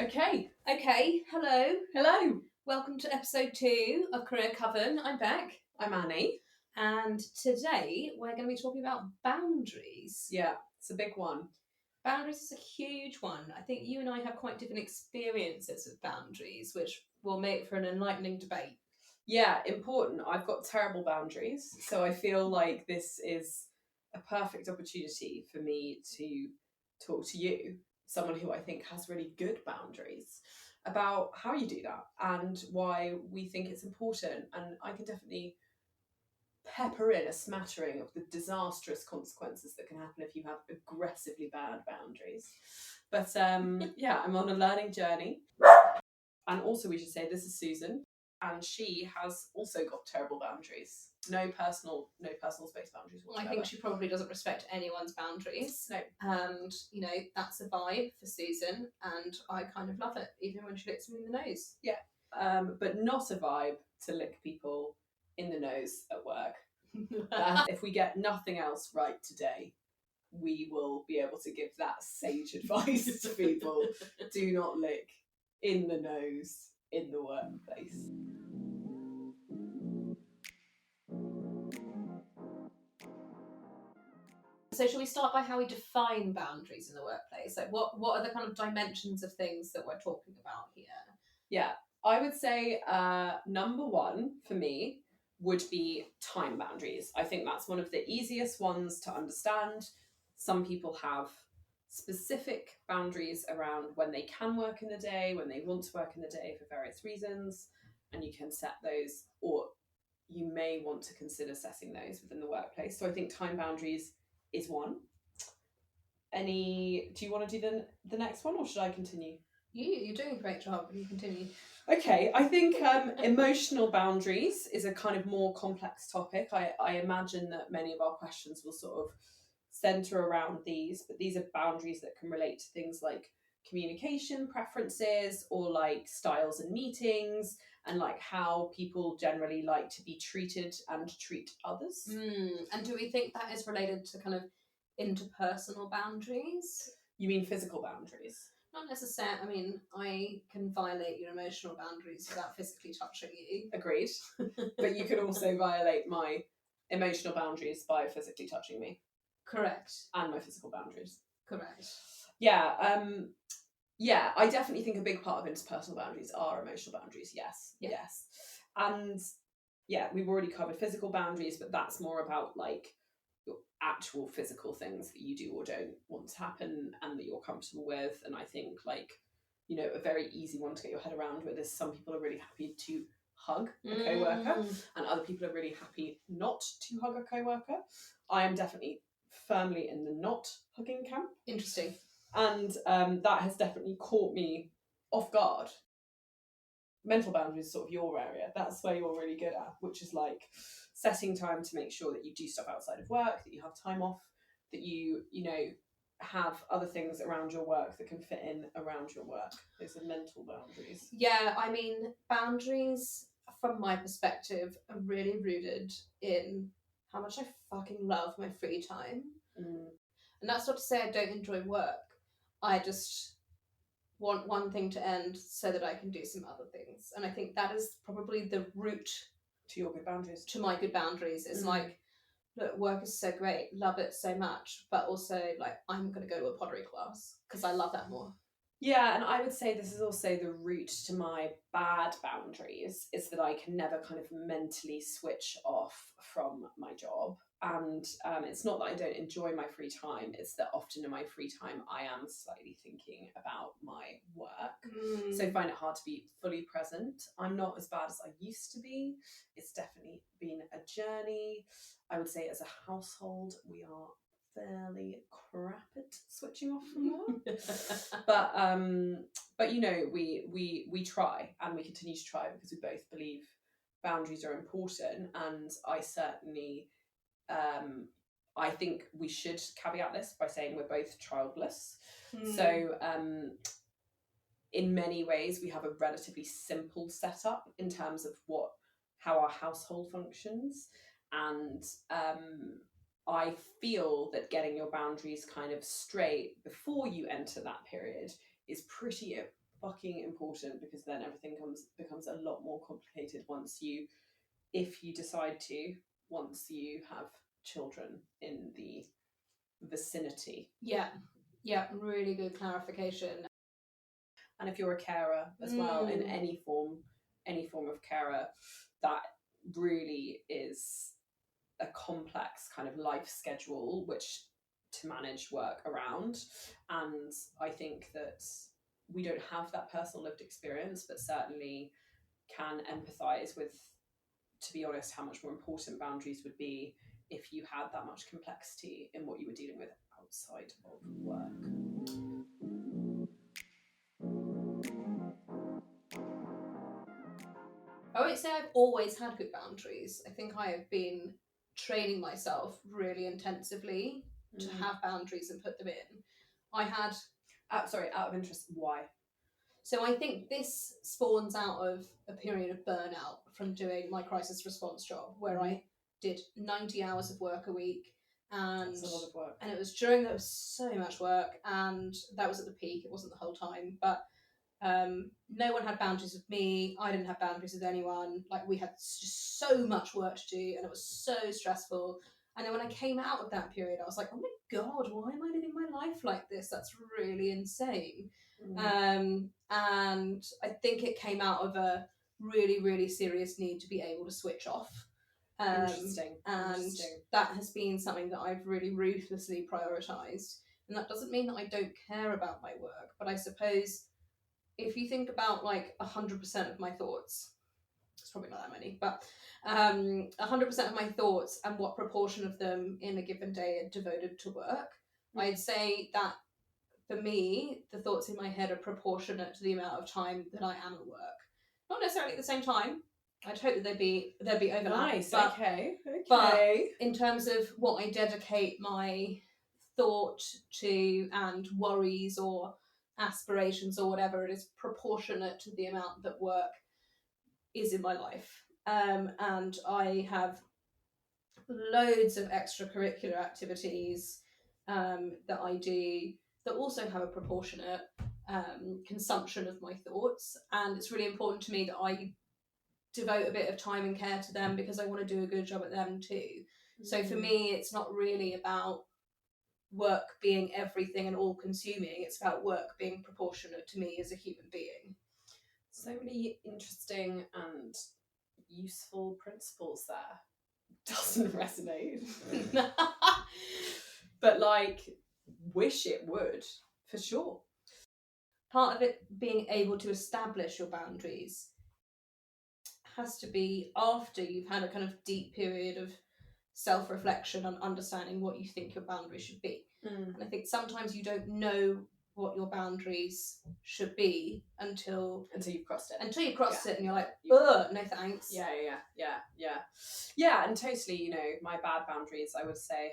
Okay. Hello. Hello. Welcome to episode 2 of Career Coven. I'm Beck. I'm Annie. And today we're going to be talking about boundaries. Yeah, it's a big one. Boundaries is a huge one. I think you and I have quite different experiences with boundaries, which will make for an enlightening debate. Yeah, important. I've got terrible boundaries, so I feel like this is a perfect opportunity for me to talk to you, someone who I think has really good boundaries, about how you do that and why we think it's important. And I can definitely pepper in a smattering of the disastrous consequences that can happen if you have aggressively bad boundaries. But yeah, I'm on a learning journey. And also, we should say this is Susan, and she has also got terrible boundaries. No personal space boundaries whatsoever. I think she probably doesn't respect anyone's boundaries. No. And, that's a vibe for Susan, and I kind of love it, even when she licks me in the nose. Yeah. But not a vibe to lick people in the nose at work. If we get nothing else right today, we will be able to give that sage advice to people. Do not lick in the nose in the workplace. So shall we start by how we define boundaries in the workplace? Like what are the kind of dimensions of things that we're talking about here? Yeah, I would say number one for me would be time boundaries. I think that's one of the easiest ones to understand. Some people have specific boundaries around when they can work in the day, when they want to work in the day for various reasons, and you can set those, or you may want to consider setting those within the workplace. So I think time boundaries is one. Do you want to do the next one, or should I continue? You're doing a great job. You continue. Okay, I think emotional boundaries is a kind of more complex topic. I imagine that many of our questions will sort of centre around these, but these are boundaries that can relate to things like communication preferences or like styles in meetings and like how people generally like to be treated and treat others. And do we think that is related to kind of interpersonal boundaries? You mean physical boundaries? Not necessarily. I mean, I can violate your emotional boundaries without physically touching you. Agreed. But you could also violate my emotional boundaries by physically touching me. Correct. And my physical boundaries. Correct. Yeah, I definitely think a big part of interpersonal boundaries are emotional boundaries. Yes. And yeah, we've already covered physical boundaries, but that's more about like your actual physical things that you do or don't want to happen and that you're comfortable with. And I think like, a very easy one to get your head around with is some people are really happy to hug a co-worker and other people are really happy not to hug a co-worker. I am definitely firmly in the not hugging camp. Interesting. And that has definitely caught me off guard. Mental boundaries is sort of your area. That's where you're really good at, which is like setting time to make sure that you do stuff outside of work, that you have time off, that you have other things around your work that can fit in around your work. Those are mental boundaries. Yeah, I mean, boundaries, from my perspective, are really rooted in how much I fucking love my free time. And that's not to say I don't enjoy work. I just want one thing to end so that I can do some other things. And I think that is probably the root to your good boundaries. To my good boundaries. It's like, look, work is so great, love it so much, but also like I'm going to go to a pottery class because I love that more. Yeah, and I would say this is also the root to my bad boundaries, is that I can never kind of mentally switch off from my job. And it's not that I don't enjoy my free time, it's that often in my free time I am slightly thinking about my work. So I find it hard to be fully present. I'm not as bad as I used to be. It's definitely been a journey. I would say as a household, we are fairly crap at switching off from work. but we try, and we continue to try because we both believe boundaries are important. And I certainly I think we should caveat this by saying we're both childless. So in many ways we have a relatively simple setup in terms of how our household functions, and I feel that getting your boundaries kind of straight before you enter that period is pretty fucking important, because then everything becomes a lot more complicated if you decide to, once you have children in the vicinity. Yeah, really good clarification. And if you're a carer as well, in any form of carer, that really is a complex kind of life schedule which to manage work around. And I think that we don't have that personal lived experience, but certainly can empathise with, to be honest, how much more important boundaries would be if you had that much complexity in what you were dealing with outside of work. I won't say I've always had good boundaries. I think I have been training myself really intensively to have boundaries and put them in. I had... out of interest, why? So I think this spawns out of a period of burnout from doing my crisis response job, where I did 90 hours of work a week. And that's a lot of work. And it was during, there was so much work, and that was at the peak. It wasn't the whole time, but no one had boundaries with me. I didn't have boundaries with anyone. Like, we had just so much work to do, and it was so stressful. And then when I came out of that period, I was like, oh my God, why am I living my life like this? That's really insane. And I think it came out of a really, really serious need to be able to switch off. Interesting. That has been something that I've really ruthlessly prioritised. And that doesn't mean that I don't care about my work, but I suppose if you think about like 100% of my thoughts, it's probably not that many, but 100% of my thoughts and what proportion of them in a given day are devoted to work, I'd say that for me, the thoughts in my head are proportionate to the amount of time that I am at work. Not necessarily at the same time. I'd hope that there'd be overlap. Nice. But, okay. But in terms of what I dedicate my thought to and worries or aspirations or whatever, it is proportionate to the amount that work is in my life. And I have loads of extracurricular activities that I do that also have a proportionate consumption of my thoughts, and it's really important to me that I devote a bit of time and care to them, because I want to do a good job at them too. So for me, it's not really about work being everything and all consuming. It's about work being proportionate to me as a human being. So many interesting and useful principles there. Doesn't resonate. But like, wish it would, for sure. Part of it being able to establish your boundaries has to be after you've had a kind of deep period of self-reflection and understanding what you think your boundaries should be. And I think sometimes you don't know what your boundaries should be until you've crossed it. Until you've crossed it and you're like, ugh, no thanks. Yeah, and totally, you know, my bad boundaries, I would say,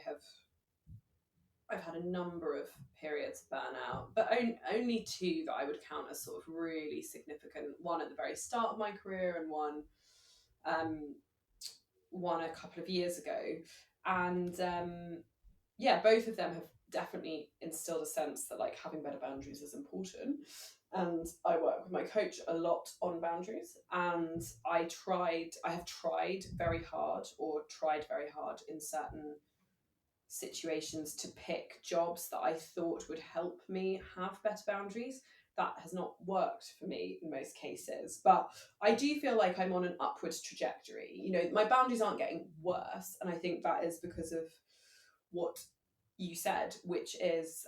I've had a number of periods of burnout, but only two that I would count as sort of really significant. One at the very start of my career, and one a couple of years ago. And both of them have definitely instilled a sense that like having better boundaries is important. And I work with my coach a lot on boundaries, and I have tried very hard in certain situations to pick jobs that I thought would help me have better boundaries. That has not worked for me in most cases, but I do feel like I'm on an upwards trajectory. You know, my boundaries aren't getting worse, and I think that is because of what you said, which is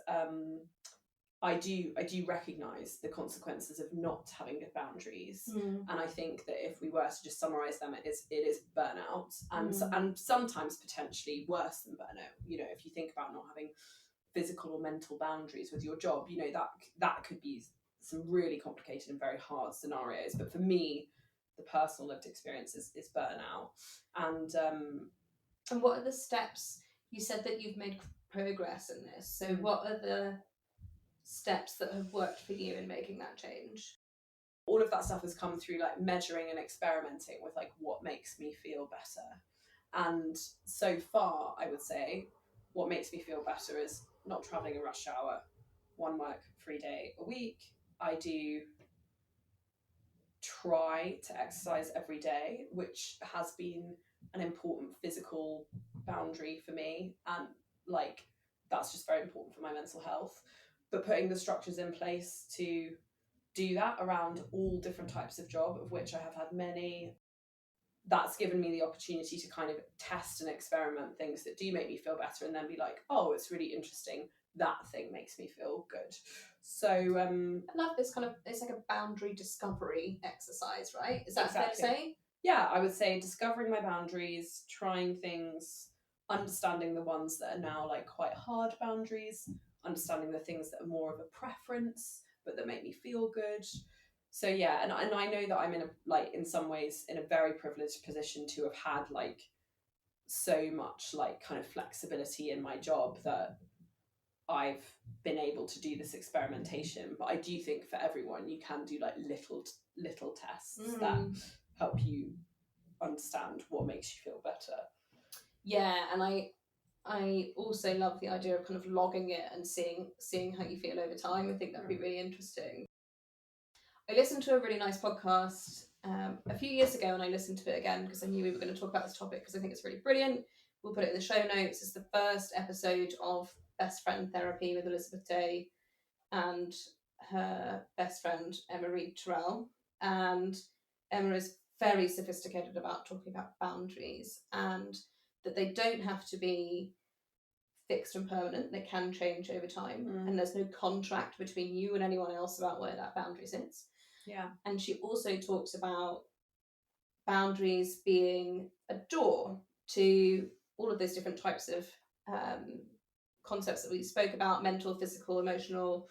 I do recognise the consequences of not having good boundaries, and I think that if we were to just summarise them, it is burnout, and sometimes potentially worse than burnout. You know, if you think about not having physical or mental boundaries with your job, you know, that could be some really complicated and very hard scenarios. But for me, the personal lived experience is burnout. And what are the steps? You said that you've made progress in this, so what are the steps that have worked for you in making that change? All of that stuff has come through like measuring and experimenting with like what makes me feel better. And so far, I would say what makes me feel better is not traveling in rush hour, one work free day a week. I do try to exercise every day, which has been an important physical boundary for me, and like that's just very important for my mental health. But putting the structures in place to do that around all different types of job, of which I have had many, that's given me the opportunity to kind of test and experiment things that do make me feel better, and then be like, oh, it's really interesting, that thing makes me feel good. So I love this kind of, it's like a boundary discovery exercise, right? Is that exactly. fair to say? Yeah, I would say discovering my boundaries, trying things, understanding the ones that are now like quite hard boundaries, understanding the things that are more of a preference but that make me feel good. So yeah, and I know that I'm in a, like, in some ways in a very privileged position to have had like so much like kind of flexibility in my job that I've been able to do this experimentation. But I do think for everyone you can do like little tests that help you understand what makes you feel better. Yeah, and I also love the idea of kind of logging it and seeing how you feel over time. I think that'd be really interesting. I listened to a really nice podcast a few years ago, and I listened to it again because I knew we were going to talk about this topic because I think it's really brilliant. We'll put it in the show notes. It's the first episode of Best Friend Therapy with Elizabeth Day and her best friend Emma Reed Terrell. And Emma is very sophisticated about talking about boundaries, and that they don't have to be fixed and permanent. They can change over time, and there's no contract between you and anyone else about where that boundary sits. Yeah. And she also talks about boundaries being a door to all of those different types of concepts that we spoke about: mental, physical, emotional,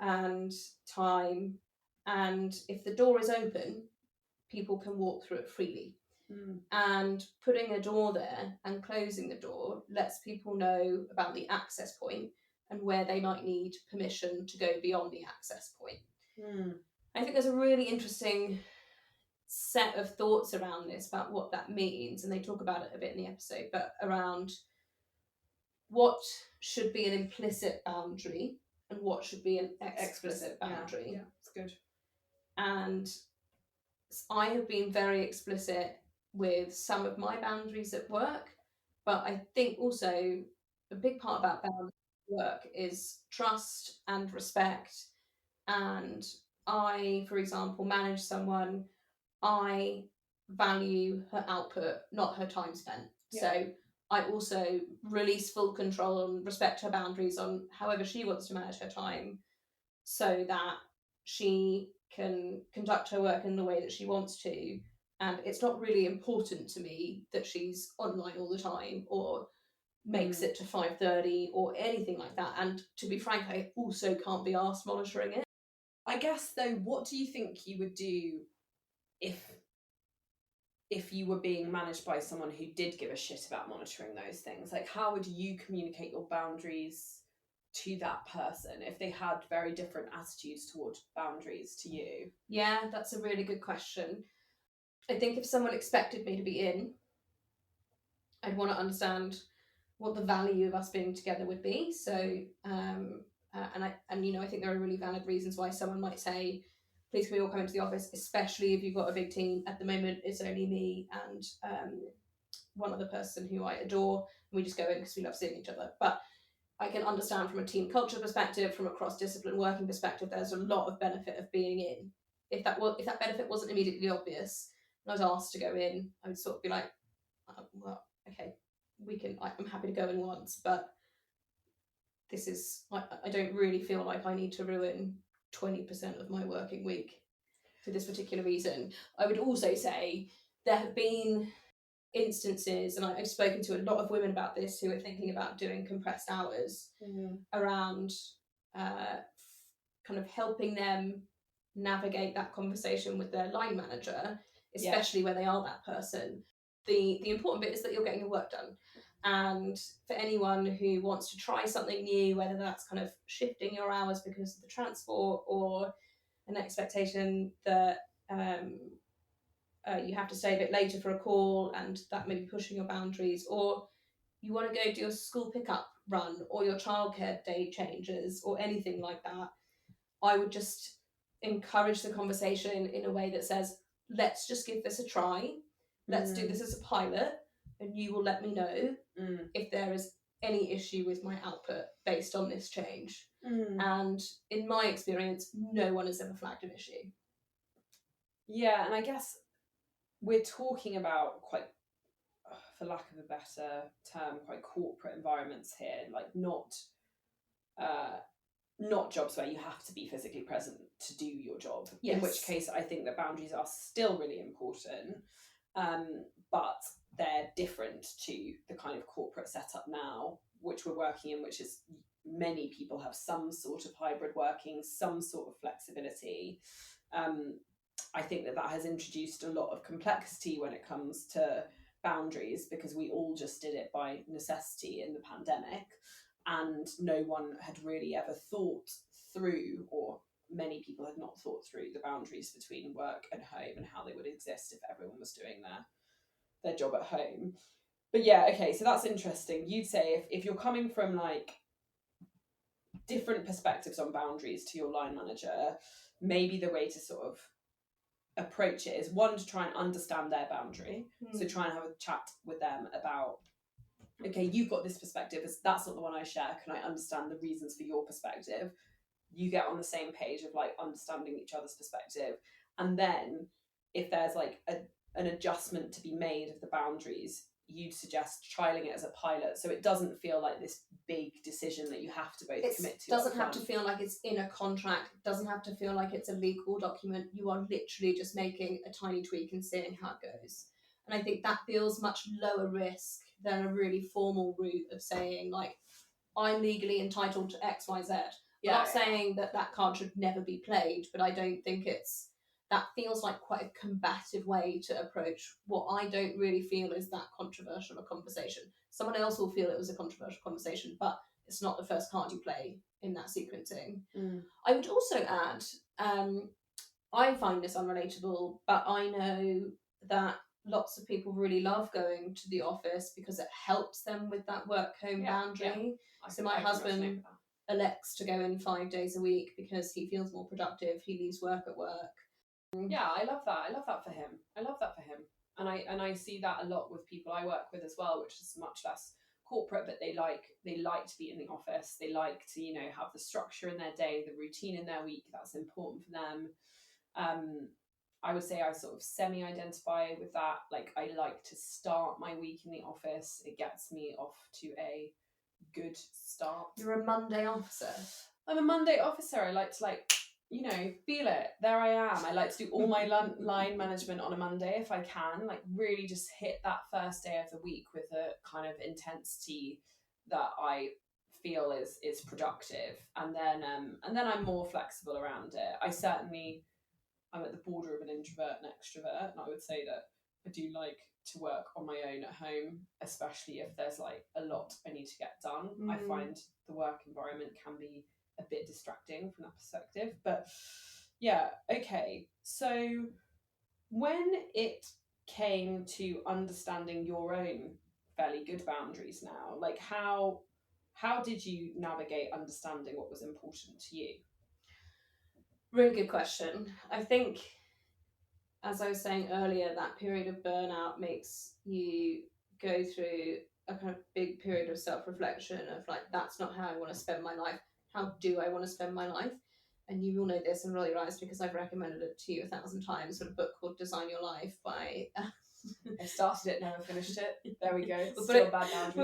and time. And if the door is open, people can walk through it freely. And putting a door there and closing the door lets people know about the access point and where they might need permission to go beyond the access point. I think there's a really interesting set of thoughts around this about what that means, and they talk about it a bit in the episode, but around what should be an implicit boundary and what should be an explicit boundary. Yeah, it's good. And I have been very explicit with some of my boundaries at work, but I think also a big part about boundaries at work is trust and respect. And I, for example, manage someone, I value her output, not her time spent. Yeah. So I also release full control and respect her boundaries on however she wants to manage her time, so that she can conduct her work in the way that she wants to. And it's not really important to me that she's online all the time or makes it to 5:30 or anything like that. And to be frank, I also can't be asked monitoring it. I guess though, what do you think you would do if you were being managed by someone who did give a shit about monitoring those things? Like, how would you communicate your boundaries to that person if they had very different attitudes towards boundaries to you? Yeah, that's a really good question. I think if someone expected me to be in, I'd want to understand what the value of us being together would be. So, I think there are really valid reasons why someone might say, please can we all come into the office, especially if you've got a big team. At the moment, it's only me and one other person who I adore, and we just go in because we love seeing each other. But I can understand from a team culture perspective, from a cross-discipline working perspective, there's a lot of benefit of being in. If that benefit wasn't immediately obvious, and I was asked to go in, I would sort of be like, well, okay, I'm happy to go in once, but this is, I don't really feel like I need to ruin 20% of my working week for this particular reason. I would also say there have been instances, and I've spoken to a lot of women about this, who are thinking about doing compressed hours around kind of helping them navigate that conversation with their line manager, especially where they are that person. The important bit is that you're getting your work done. And for anyone who wants to try something new, whether that's kind of shifting your hours because of the transport, or an expectation that you have to stay a bit later for a call and that may be pushing your boundaries, or you want to go do your school pickup run or your childcare day changes or anything like that, I would just encourage the conversation in a way that says, let's just give this a try. Let's do this as a pilot, and you will let me know if there is any issue with my output based on this change. And in my experience, no one has ever flagged an issue. Yeah, and I guess we're talking about quite, for lack of a better term, quite corporate environments here, like not jobs where you have to be physically present to do your job. Yes. In which case, I think that boundaries are still really important, but they're different to the kind of corporate setup now, which we're working in, which is many people have some sort of hybrid working, some sort of flexibility. I think that has introduced a lot of complexity when it comes to boundaries, because we all just did it by necessity in the pandemic, and no one had really ever thought through, or many people had not thought through, the boundaries between work and home and how they would exist if everyone was doing their job at home. But yeah, okay, so that's interesting. You'd say if you're coming from like different perspectives on boundaries to your line manager, maybe the way to sort of approach it is, one, to try and understand their boundary. So try and have a chat with them about, okay, you've got this perspective, that's not the one I share, can I understand the reasons for your perspective? You get on the same page of like understanding each other's perspective, and then if there's like an adjustment to be made of the boundaries, you'd suggest trialing it as a pilot, so it doesn't feel like this big decision that you have to both commit to. It doesn't have to feel like it's in a contract, it doesn't have to feel like it's a legal document. You are literally just making a tiny tweak and seeing how it goes. And I think that feels much lower risk than a really formal route of saying, like, I'm legally entitled to X, Y, Z. I'm not saying that card should never be played, but I don't think that feels like quite a combative way to approach what I don't really feel is that controversial a conversation. Someone else will feel it was a controversial conversation, but it's not the first card you play in that sequencing. I would also add, I find this unrelatable, but I know that lots of people really love going to the office because it helps them with that work-home boundary. Yeah. So my husband elects to go in 5 days a week because he feels more productive. He leaves work at work. Yeah, I love that. I love that for him. And I see that a lot with people I work with as well, which is much less corporate, but they like to be in the office. They like to, you know, have the structure in their day, the routine in their week. That's important for them. I would say I sort of semi-identify with that. Like, I like to start my week in the office. It gets me off to a good start. You're a Monday officer. I'm a Monday officer. I like to, like, you know, feel it. There I am. I like to do all my line management on a Monday if I can. Like, really just hit that first day of the week with a kind of intensity that I feel is productive. And then I'm more flexible around it. I'm at the border of an introvert and extrovert, and I would say that I do like to work on my own at home, especially if there's like a lot I need to get done. I find the work environment can be a bit distracting from that perspective. But yeah, okay. So when it came to understanding your own fairly good boundaries now, like how did you navigate understanding what was important to you? Really good question. I think, as I was saying earlier, that period of burnout makes you go through a kind of big period of self-reflection of like, that's not how I want to spend my life. How do I want to spend my life? And you will know this and roll your eyes because I've recommended it to you 1,000 times, sort of book called Design Your Life by... I started it, never finished it. There we go. We'll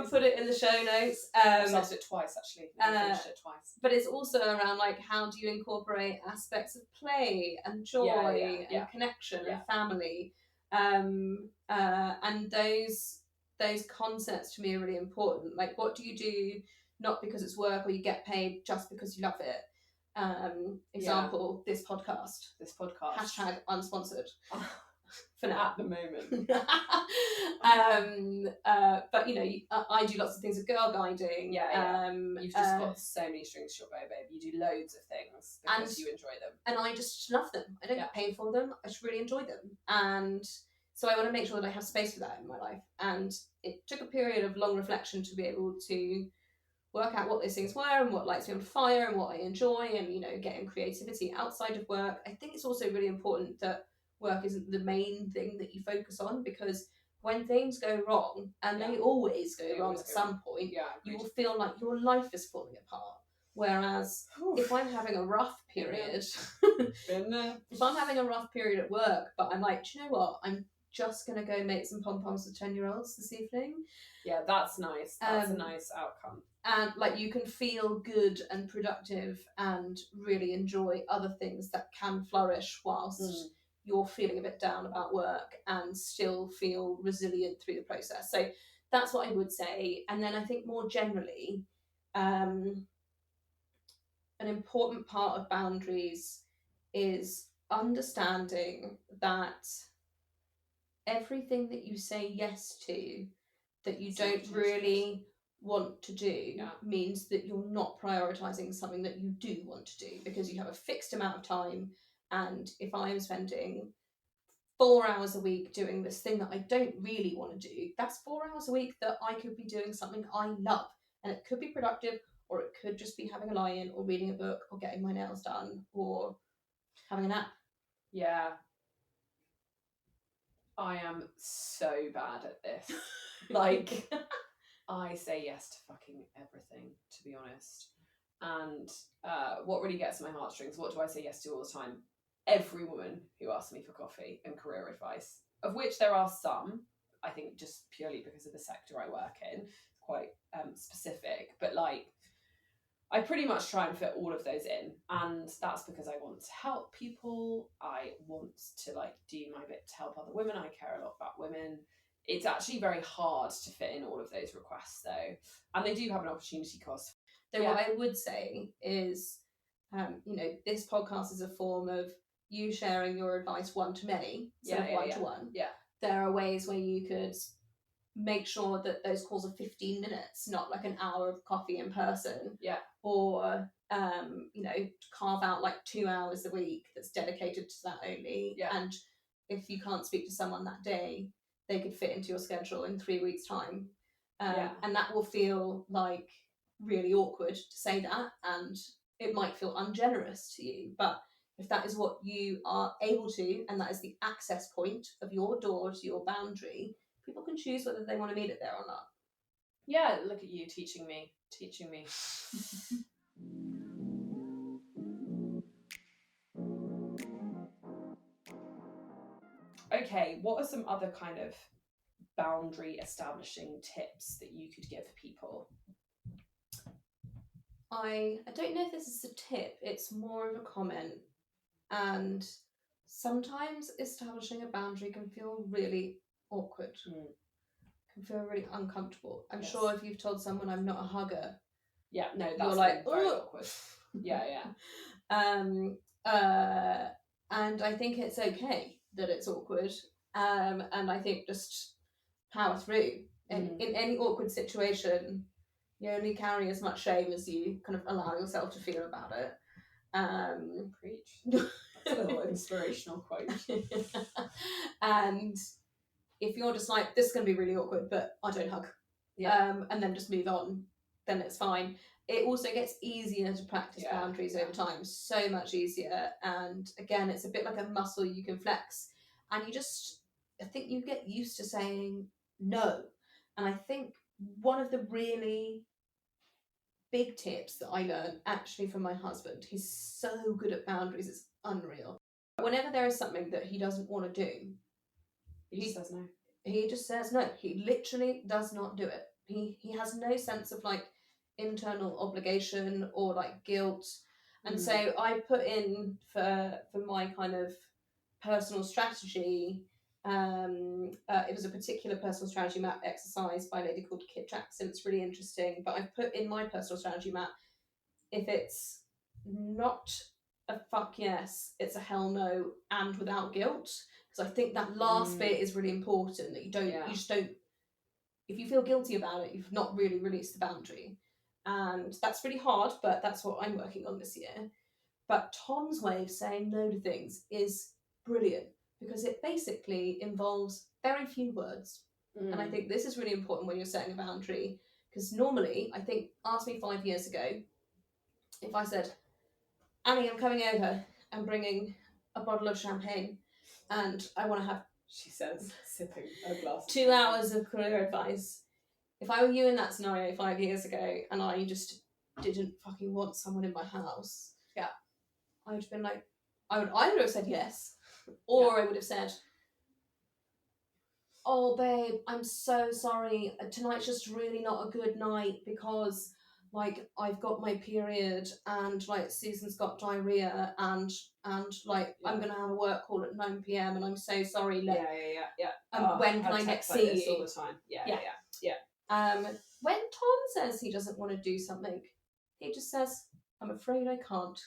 put it in the show notes. I started it twice, actually. Never finished it twice. But it's also around like, how do you incorporate aspects of play and joy and connection and family, and those concepts to me are really important. Like, what do you do not because it's work or you get paid, just because you love it? Example, this podcast. Hashtag unsponsored. For now. At the moment. But you know, I do lots of things with girl guiding. You've just got so many strings to your bow, babe. You do loads of things because you enjoy them. And I just love them. I don't get paid for them. I just really enjoy them. And so I want to make sure that I have space for that in my life. And it took a period of long reflection to be able to work out what those things were and what lights me on fire and what I enjoy, and, you know, getting creativity outside of work. I think it's also really important that work isn't the main thing that you focus on, because when things go wrong, and they always go wrong at some point, you will feel like your life is falling apart. Whereas if I'm having a rough period, if I'm having a rough period at work, but I'm like, do you know what? I'm just going to go make some pom-poms with 10-year-olds this evening. Yeah, that's nice. That's a nice outcome. And like, you can feel good and productive and really enjoy other things that can flourish whilst you're feeling a bit down about work, and still feel resilient through the process. So that's what I would say. And then I think more generally, an important part of boundaries is understanding that everything that you say yes to that you don't really want to do means that you're not prioritizing something that you do want to do, because you have a fixed amount of time. And if I'm spending 4 hours a week doing this thing that I don't really want to do, that's 4 hours a week that I could be doing something I love, and it could be productive, or it could just be having a lie-in, or reading a book, or getting my nails done, or having a nap. Yeah. I am so bad at this. Like, I say yes to fucking everything, to be honest. And what really gets my heartstrings, what do I say yes to all the time? Every woman who asks me for coffee and career advice, of which there are some, I think just purely because of the sector I work in, quite specific. But like, I pretty much try and fit all of those in, and that's because I want to help people. I want to like do my bit to help other women. I care a lot about women. It's actually very hard to fit in all of those requests though, and they do have an opportunity cost. So what I would say is, you know, this podcast is a form of you sharing your advice one to many, one to one. Yeah. There are ways where you could make sure that those calls are 15 minutes, not like an hour of coffee in person. Yeah. Or, you know, carve out like 2 hours a week that's dedicated to that only. Yeah. And if you can't speak to someone that day, they could fit into your schedule in 3 weeks' time. And that will feel like really awkward to say that, and it might feel ungenerous to you. But if that is what you are able to, and that is the access point of your door to your boundary, people can choose whether they want to meet it there or not. Yeah, look at you teaching me. Okay, what are some other kind of boundary establishing tips that you could give people? I don't know if this is a tip, it's more of a comment. And sometimes establishing a boundary can feel really awkward, can feel really uncomfortable. I'm sure if you've told someone I'm not a hugger, that's you're like, very awkward. And I think it's okay that it's awkward. And I think just power through. In any awkward situation, you only carry as much shame as you kind of allow yourself to feel about it. Preach. That's a little inspirational quote. And if you're just like, this is going to be really awkward, but I don't hug, and then just move on, then it's fine. It also gets easier to practice boundaries over time, so much easier. And again, it's a bit like a muscle you can flex. And I think you get used to saying no. And I think one of the really big tips that I learned actually from my husband, he's so good at boundaries, it's unreal. Whenever there is something that he doesn't want to do, he says no. He just says no. He literally does not do it. He has no sense of like internal obligation or like guilt. And so I put in for my kind of personal strategy, it was a particular personal strategy map exercise by a lady called Kit Jackson. It's really interesting. But I've put in my personal strategy map, if it's not a fuck yes, it's a hell no, and without guilt. Because I think that last bit is really important, that you just don't, if you feel guilty about it, you've not really released the boundary. And that's really hard, but that's what I'm working on this year. But Tom's way of saying no to things is brilliant, because it basically involves very few words. And I think this is really important when you're setting a boundary, Because normally, I think, ask me 5 years ago, if I said, Annie, I'm coming over and bringing a bottle of champagne and I want to have, she says, sipping a glass 2 hours of career advice. If I were you in that scenario 5 years ago and I just didn't fucking want someone in my house, yeah, I would have been like, I would either have said yes, or I would have said, oh babe, I'm so sorry, tonight's just really not a good night because like I've got my period and like Susan's got diarrhea and like I'm gonna have a work call at 9 p.m. and I'm so sorry. Yeah. When can I next see you? All the time. Yeah. When Tom says he doesn't want to do something, he just says, I'm afraid I can't.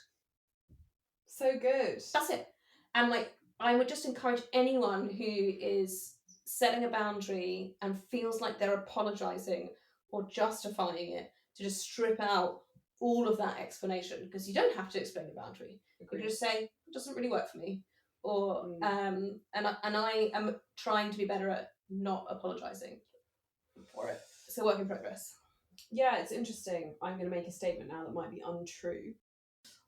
So good. That's it. And like I would just encourage anyone who is setting a boundary and feels like they're apologizing or justifying it to just strip out all of that explanation, because you don't have to explain a boundary. Agreed. You can just say, it doesn't really work for me, or and I am trying to be better at not apologizing for it. It's a work in progress. Yeah, it's interesting. I'm going to make a statement now that might be untrue.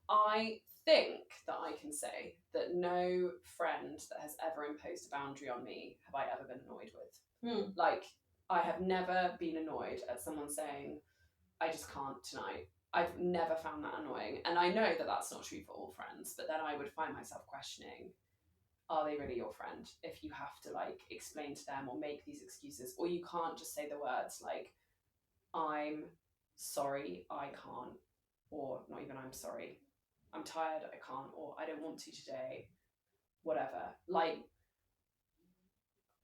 I think that I can say that no friend that has ever imposed a boundary on me have I ever been annoyed with. Like, I have never been annoyed at someone saying, I just can't tonight. I've never found that annoying. And I know that that's not true for all friends, but then I would find myself questioning, are they really your friend? If you have to like explain to them or make these excuses, or you can't just say the words like, I'm sorry, I can't, or not even I'm sorry, I'm tired, I can't, or I don't want to today, whatever. Like,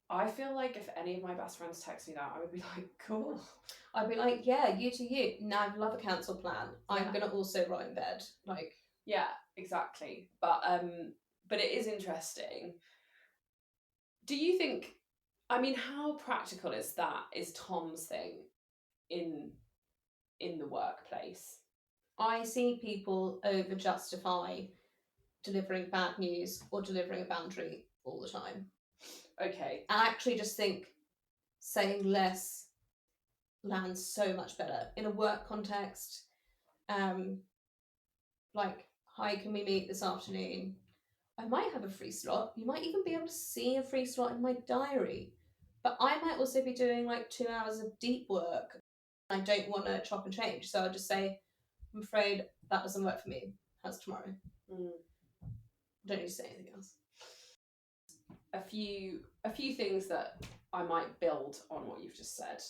I feel like if any of my best friends text me that, I would be like, cool. I'd be like, yeah, you to you. Now I love a cancel plan. I'm gonna also rot in bed. Like, yeah, exactly. But it is interesting. Do you think? I mean, how practical is that? Is Tom's thing in the workplace? I see people over justify delivering bad news or delivering a boundary all the time. Okay. I actually just think saying less lands so much better in a work context. Like, hi, can we meet this afternoon? I might have a free slot. You might even be able to see a free slot in my diary. But I might also be doing like 2 hours of deep work. I don't want to chop and change. So I'll just say, I'm afraid that doesn't work for me. How's tomorrow? Don't need to say anything else. A few things that I might build on what you've just said.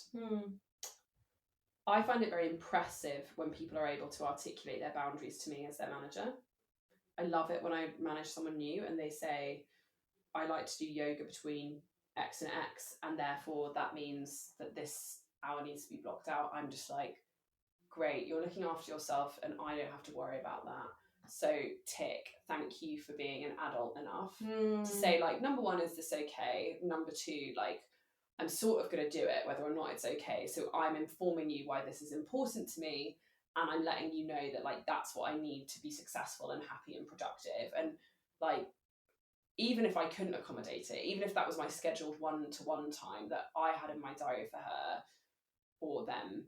I find it very impressive when people are able to articulate their boundaries to me as their manager. I love it when I manage someone new and they say, I like to do yoga between X and X, and therefore that means that this hour needs to be blocked out. I'm just like, great, you're looking after yourself and I don't have to worry about that. So tick, thank you for being an adult enough to say, like, number one, is this okay? Number two, like, I'm sort of going to do it whether or not it's okay. So I'm informing you why this is important to me, and I'm letting you know that like that's what I need to be successful and happy and productive. And like, even if I couldn't accommodate it, even if that was my scheduled one-to-one time that I had in my diary for her or them,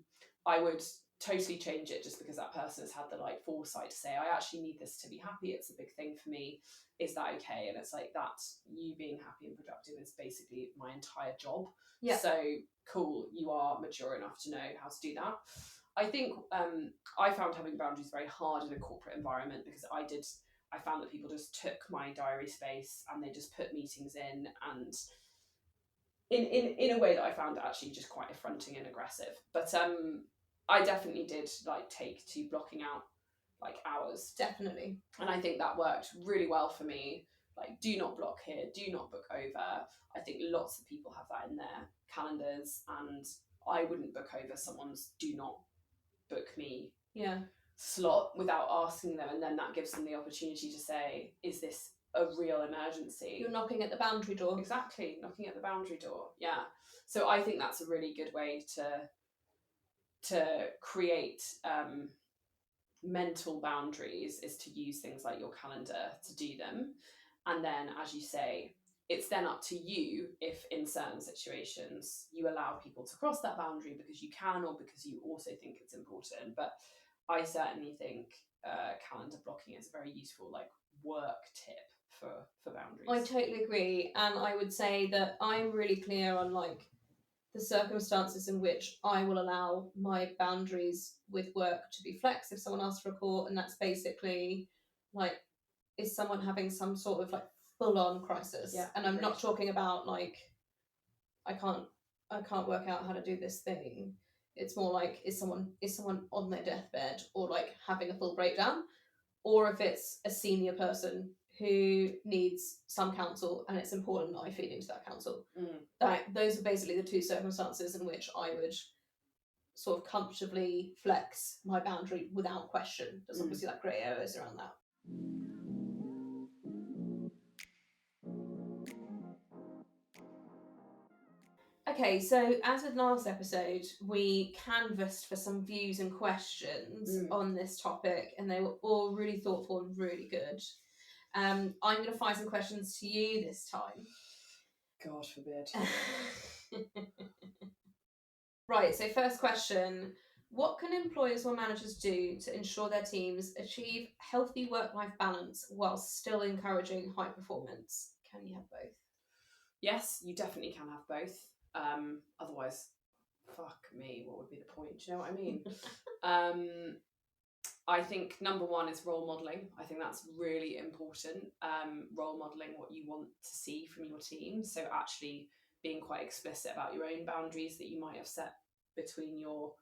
I would totally change it just because that person has had the like foresight to say, I actually need this to be happy. It's a big thing for me. Is that okay? And it's like, that's you being happy and productive is basically my entire job. Yeah. So cool, you are mature enough to know how to do that. I think I found having boundaries very hard in a corporate environment because I found that people just took my diary space and they just put meetings in, and in a way that I found actually just quite affronting and aggressive. But I definitely did like take to blocking out like hours. Definitely. And I think that worked really well for me. Like, do not block here, do not book over. I think lots of people have that in their calendars, and I wouldn't book over someone's do not book me slot without asking them, and then that gives them the opportunity to say, is this a real emergency? You're knocking at the boundary door. Exactly, knocking at the boundary door. Yeah. So I think that's a really good way to create mental boundaries, is to use things like your calendar to do them. And then, as you say, it's then up to you if in certain situations you allow people to cross that boundary because you can or because you also think it's important. But I certainly think calendar blocking is a very useful like work tip for boundaries. I totally agree, and I would say that I'm really clear on like the circumstances in which I will allow my boundaries with work to be flexed if someone asks for a call, and that's basically like, is someone having some sort of like full-on crisis? Yeah, and I'm not talking about like I can't work out how to do this thing. It's more like, is someone on their deathbed or like having a full breakdown, or if it's a senior person who needs some counsel and it's important that I feed into that counsel. Those are basically the two circumstances in which I would sort of comfortably flex my boundary without question. There's obviously like grey areas around that. Okay, so as with last episode, we canvassed for some views and questions on this topic, and they were all really thoughtful and really good. I'm going to fire some questions to you this time. God forbid. Right, so first question. What can employers or managers do to ensure their teams achieve healthy work-life balance while still encouraging high performance? Can you have both? Yes, you definitely can have both. Otherwise, fuck me, what would be the point? Do you know what I mean? I think number one is role modelling. I think that's really important. Role modelling what you want to see from your team. So actually being quite explicit about your own boundaries that you might have set between your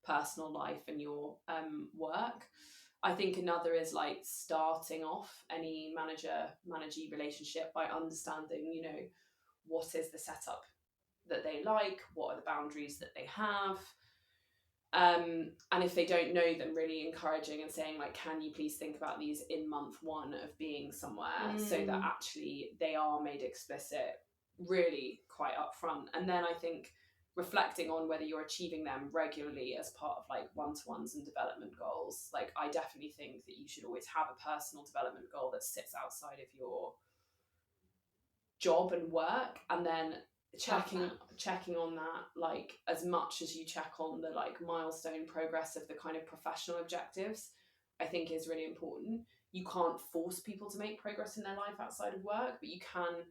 personal life and your work. I think another is like starting off any manager-managee relationship by understanding, you know, what is the setup that they like, what are the boundaries that they have. And if they don't know them, really encouraging and saying like, can you please think about these in month one of being somewhere, so that actually they are made explicit really quite upfront. And then I think reflecting on whether you're achieving them regularly as part of like one-to-ones and development goals. Like I definitely think that you should always have a personal development goal that sits outside of your job and work, and then checking on that like as much as you check on the like milestone progress of the kind of professional objectives, I think is really important. You can't force people to make progress in their life outside of work, but you can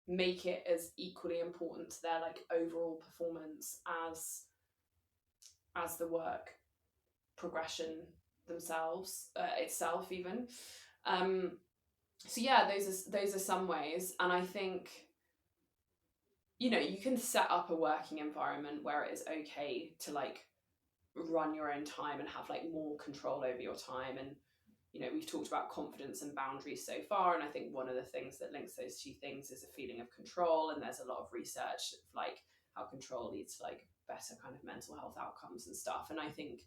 make it as equally important to their like overall performance as the work progression themselves itself even. So yeah, those are some ways. And I think, you know, you can set up a working environment where it is okay to like run your own time and have like more control over your time. And, you know, we've talked about confidence and boundaries so far. And I think one of the things that links those two things is a feeling of control. And there's a lot of research of like how control leads to like better kind of mental health outcomes and stuff. And I think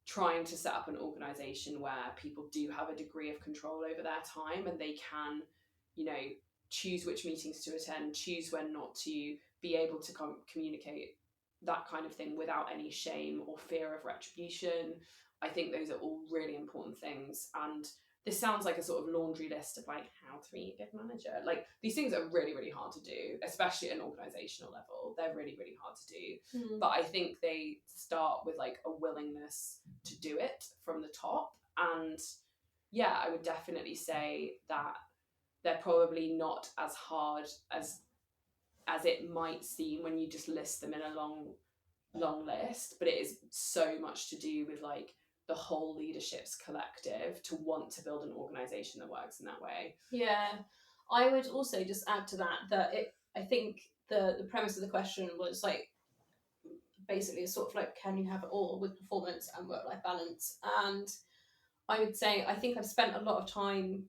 trying to set up an organization where people do have a degree of control over their time and they can, you know, choose which meetings to attend, choose when not to, be able to communicate that kind of thing without any shame or fear of retribution. I think those are all really important things. And this sounds like a sort of laundry list of like how to be a good manager. Like these things are really, really hard to do, especially at an organizational level. They're really, really hard to do. But I think they start with like a willingness to do it from the top. And yeah, I would definitely say that they're probably not as hard as it might seem when you just list them in a long list, but it is so much to do with like the whole leadership's collective to want to build an organization that works in that way. Yeah, I would also just add to that I think the premise of the question was like basically a sort of like, can you have it all with performance and work-life balance? And I would say I think I've spent a lot of time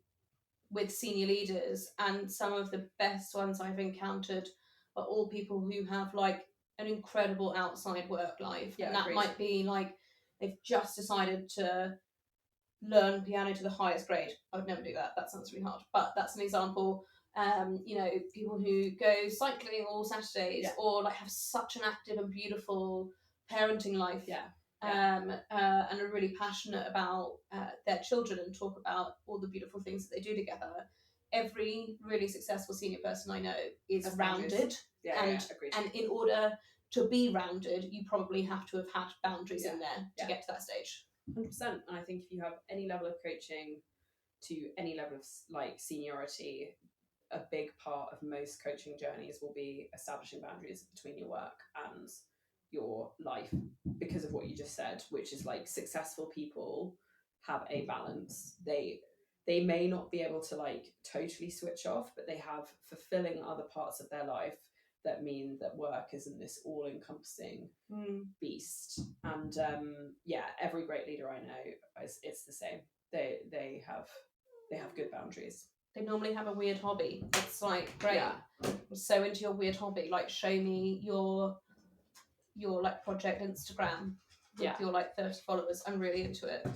with senior leaders, and some of the best ones I've encountered are all people who have like an incredible outside work life. Yeah, and that agreed. might be like they've just decided to learn piano to the highest grade. I would never do that. That sounds really hard. But that's an example. You know, people who go cycling all Saturdays, or like have such an active and beautiful parenting life. And are really passionate about their children and talk about all the beautiful things that they do together. every really successful senior person I know is That's rounded. boundaries. And agreed. and in order to be rounded, you probably have to have had boundaries in there to Yeah. get to that stage. 100%. And I think if you have any level of coaching to any level of like seniority, a big part of most coaching journeys will be establishing boundaries between your work and your life, because of what you just said, which is like successful people have a balance. They may not be able to like totally switch off, but they have fulfilling other parts of their life that mean that work isn't this all-encompassing beast. And every great leader I know, it's the same. They have good boundaries. They normally have a weird hobby. It's like, great, I'm so into your weird hobby. Like, show me your like project Instagram with your like 30 followers. I'm really into it.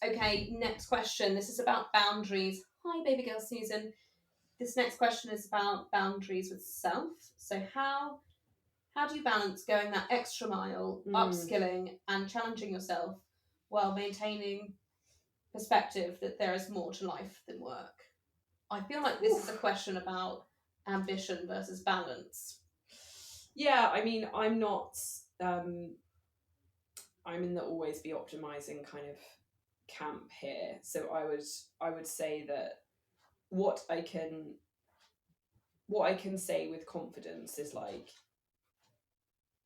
Okay, next question. This is about boundaries. Hi, baby girl Susan. This next question is about boundaries with self. So how do you balance going that extra mile, upskilling and challenging yourself while maintaining perspective that there is more to life than work? I feel like this is a question about ambition versus balance. Yeah, I mean, I'm not I'm in the always be optimizing kind of camp here. So I would say that what I can say with confidence is like,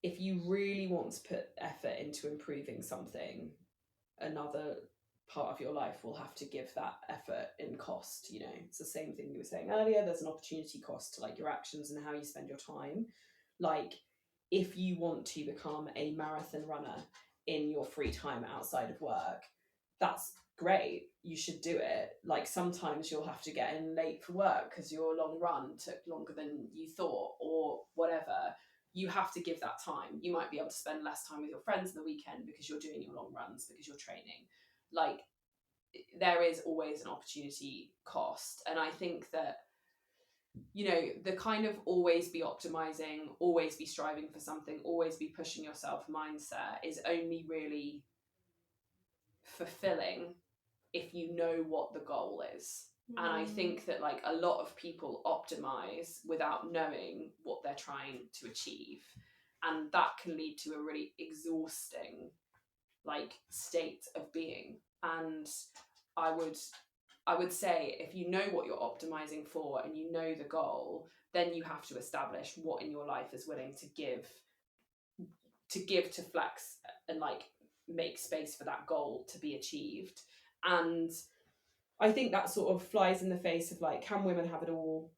if you really want to put effort into improving something, another part of your life will have to give that effort in cost. You know, it's the same thing you were saying earlier. There's an opportunity cost to like your actions and how you spend your time. Like, if you want to become a marathon runner in your free time outside of work, that's great. You should do it. Like, sometimes you'll have to get in late for work because your long run took longer than you thought, or whatever. You have to give that time. You might be able to spend less time with your friends in the weekend because you're doing your long runs, because you're training. Like, there is always an opportunity cost. And I think that, you know, the kind of always be optimizing, always be striving for something, always be pushing yourself mindset is only really fulfilling if you know what the goal is. And I think that like a lot of people optimize without knowing what they're trying to achieve, and that can lead to a really exhausting like state of being. And I would say, if you know what you're optimizing for and you know the goal, then you have to establish what in your life is willing to give to flex and like make space for that goal to be achieved. And I think that sort of flies in the face of like, can women have it all?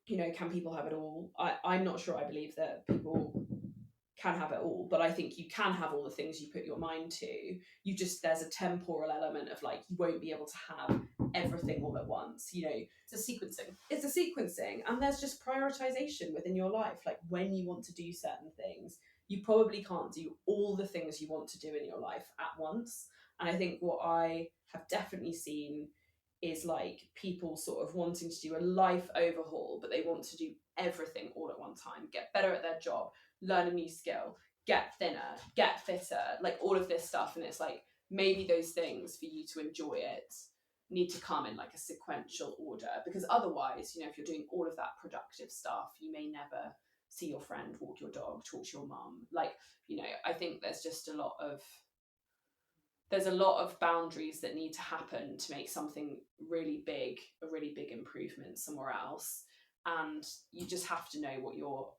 You know, can people have it all? I'm not sure I believe that people can have it all, but I think you can have all the things you put your mind to. You just, there's a temporal element of like, you won't be able to have everything all at once. You know, it's a sequencing, and there's just prioritization within your life. Like, when you want to do certain things, you probably can't do all the things you want to do in your life at once. And I think what I have definitely seen is like people sort of wanting to do a life overhaul, but they want to do everything all at one time, get better at their job, learn a new skill, get thinner, get fitter, like all of this stuff. And it's like, maybe those things, for you to enjoy it, need to come in like a sequential order, because otherwise, you know, if you're doing all of that productive stuff, you may never see your friend, walk your dog, talk to your mum. Like, you know, I think there's a lot of boundaries that need to happen to make something really big, a really big improvement somewhere else. And you just have to know what you're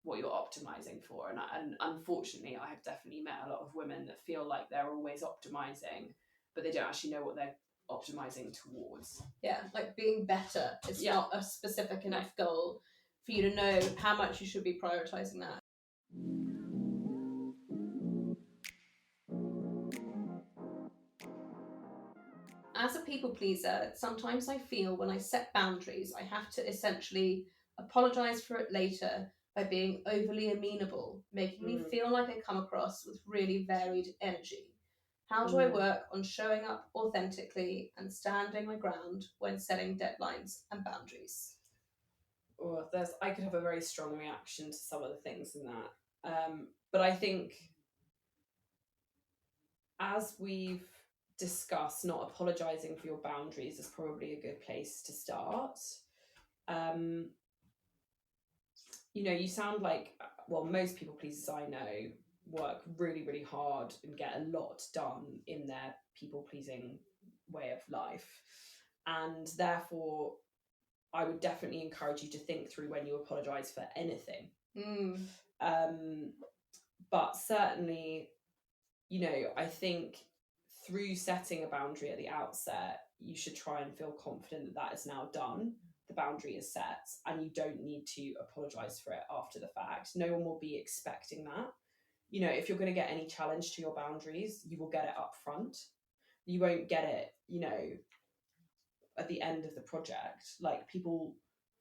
optimizing for. And unfortunately, I have definitely met a lot of women that feel like they're always optimizing, but they don't actually know what they're optimizing towards. Yeah, like being better. It's not a specific enough goal for you to know how much you should be prioritizing that. As a people pleaser, sometimes I feel when I set boundaries, I have to essentially apologize for it later by being overly amenable, making me feel like I come across with really varied energy. How do I work on showing up authentically and standing my ground when setting deadlines and boundaries? Or I could have a very strong reaction to some of the things in that. But I think as we've discuss not apologizing for your boundaries is probably a good place to start. You know, you sound like, well, most people pleasers I know work really, really hard and get a lot done in their people pleasing way of life. And therefore, I would definitely encourage you to think through when you apologize for anything. But certainly, you know, I think through setting a boundary at the outset, you should try and feel confident that that is now done. The boundary is set and you don't need to apologize for it after the fact. No one will be expecting that. You know, if you're going to get any challenge to your boundaries, you will get it up front. You won't get it, you know, at the end of the project. Like, people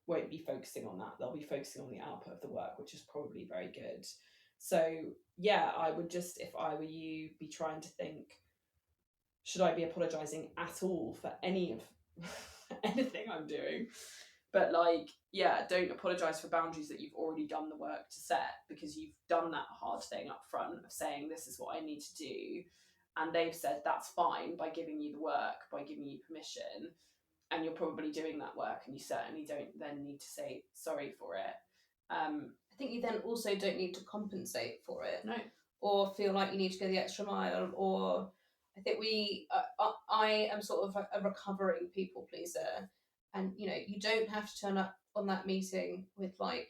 won't be focusing on that. They'll be focusing on the output of the work, which is probably very good. So yeah, I would just, if I were you, be trying to think, should I be apologizing at all for any of anything I'm doing? But like, yeah, don't apologize for boundaries that you've already done the work to set, because you've done that hard thing up front of saying, this is what I need to do. And they've said that's fine by giving you the work, by giving you permission. And you're probably doing that work, and you certainly don't then need to say sorry for it. I think you then also don't need to compensate for it. No. Or feel like you need to go the extra mile, or I think I am sort of a recovering people pleaser, and you know, you don't have to turn up on that meeting with like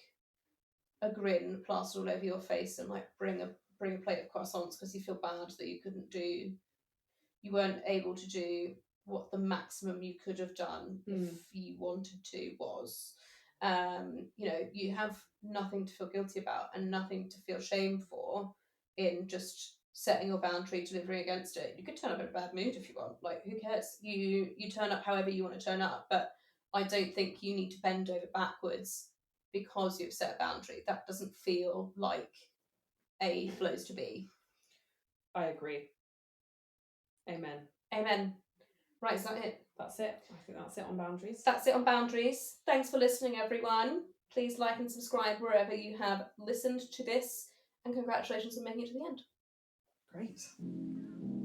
a grin plastered all over your face and like bring a plate of croissants because you feel bad that you weren't able to do what the maximum you could have done if you wanted to was. You know, you have nothing to feel guilty about and nothing to feel shame for in just setting your boundary, delivering against it. You could turn up in a bad mood if you want. Like, who cares? You turn up however you want to turn up, but I don't think you need to bend over backwards because you've set a boundary. That doesn't feel like a place to be. I agree. Amen. Amen. Right, is that it? That's it. I think that's it on boundaries. That's it on boundaries. Thanks for listening, everyone. Please like and subscribe wherever you have listened to this, and congratulations on making it to the end. Great.